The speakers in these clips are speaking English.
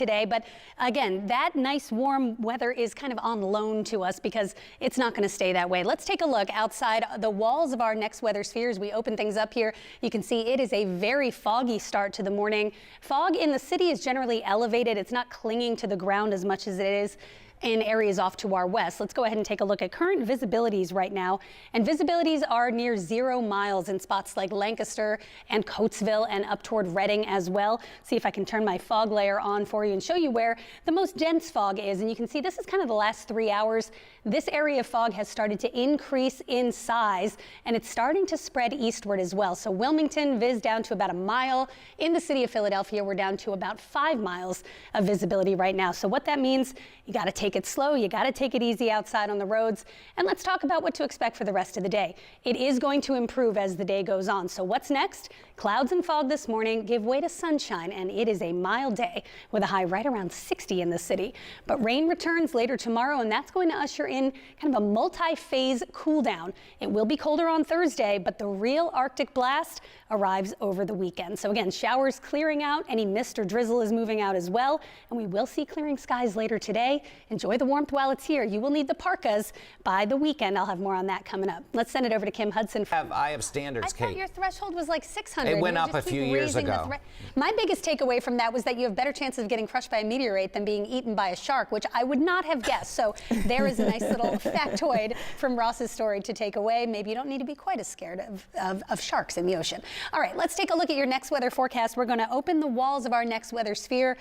today, but again, that nice warm weather is kind of on loan to us because it's not going to stay that way. Let's take a look outside the walls of our next weather sphere as we open things up here. You can see it is a very foggy start to the morning. Fog in the city is generally elevated. It's not clinging to the ground as much as it is in areas off to our west. Let's go ahead and take a look at current visibilities right now. And visibilities are near 0 miles in spots like Lancaster and Coatesville and up toward Reading as well. See if I can turn my fog layer on for you and show you where the most dense fog is. And you can see this is kind of the last 3 hours. This area of fog has started to increase in size and it's starting to spread eastward as well. So Wilmington, Viz down to about 1 mile. In the city of Philadelphia, we're down to about 5 miles of visibility right now. So what that means, you got to take it slow. You got to take it easy outside on the roads. And let's talk about what to expect for the rest of the day. It is going to improve as the day goes on. So what's next? Clouds and fog this morning give way to sunshine, and it is a mild day with a high right around 60 in the city. But rain returns later tomorrow, and that's going to usher in kind of a multi-phase cool down. It will be colder on Thursday, but the real Arctic blast arrives over the weekend. So again, showers clearing out, any mist or drizzle is moving out as well, and we will see clearing skies later today. Enjoy the warmth while it's here. You will need the parkas by the weekend. I'll have more on that coming up. Let's send it over to Kim Hudson. I have standards, Kate. I thought your threshold was like 600. It went up a few years ago. My biggest takeaway from that was that you have better chances of getting crushed by a meteorite than being eaten by a shark, which I would not have guessed. So there is a nice little factoid from Ross's story to take away. Maybe you don't need to be quite as scared of sharks in the ocean. All right, let's take a look at your next weather forecast. We're going to open the walls of our next weather sphere.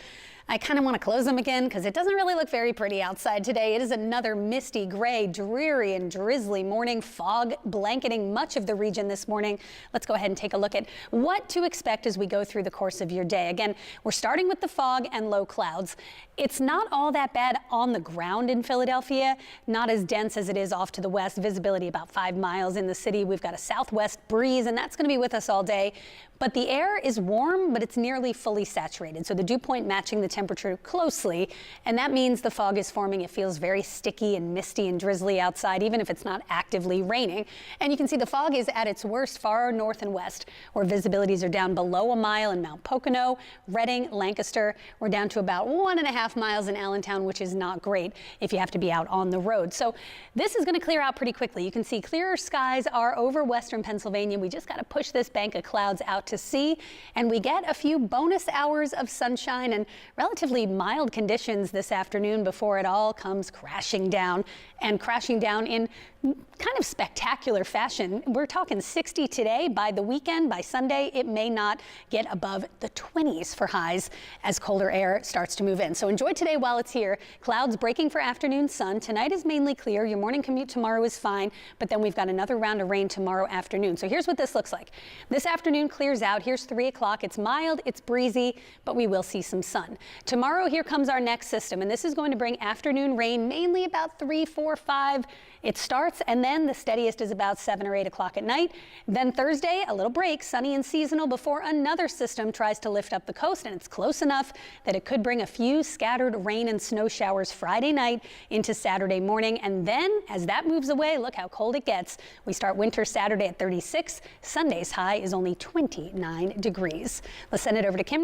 I kind of want to close them again because it doesn't really look very pretty outside today. It is another misty, gray, dreary, and drizzly morning. Fog blanketing much of the region this morning. Let's go ahead and take a look at what to expect as we go through the course of your day. Again, we're starting with the fog and low clouds. It's not all that bad on the ground in Philadelphia, not as dense as it is off to the west. Visibility about 5 miles in the city. We've got a southwest breeze, and that's going to be with us all day. But the air is warm, but it's nearly fully saturated. So the dew point matching the temperature closely. And that means the fog is forming. It feels very sticky and misty and drizzly outside, even if it's not actively raining. And you can see the fog is at its worst far north and west, where visibilities are down below 1 mile in Mount Pocono, Reading, Lancaster. We're down to about 1.5 miles in Allentown, which is not great if you have to be out on the road. So this is going to clear out pretty quickly. You can see clearer skies are over western Pennsylvania. We just got to push this bank of clouds out to sea, and we get a few bonus hours of sunshine and relatively mild conditions this afternoon before it all comes crashing down, and crashing down in kind of spectacular fashion. We're talking 60 today. By the weekend, by Sunday, it may not get above the 20s for highs as colder air starts to move in. So enjoy today while it's here. Clouds breaking for afternoon sun. Tonight is mainly clear. Your morning commute tomorrow is fine, but then we've got another round of rain tomorrow afternoon. So here's what this looks like. This afternoon clears out. Here's 3 o'clock. It's mild, it's breezy, but we will see some sun. Tomorrow, here comes our next system, and this is going to bring afternoon rain, mainly about 3, 4, 5. It starts, and then the steadiest is about 7 or 8 o'clock at night. Then Thursday, a little break, sunny and seasonal before another system tries to lift up the coast, and it's close enough that it could bring a few scattered rain and snow showers Friday night into Saturday morning. And then as that moves away, look how cold it gets. We start winter Saturday at 36. Sunday's high is only 29 degrees. Let's send it over to Kim.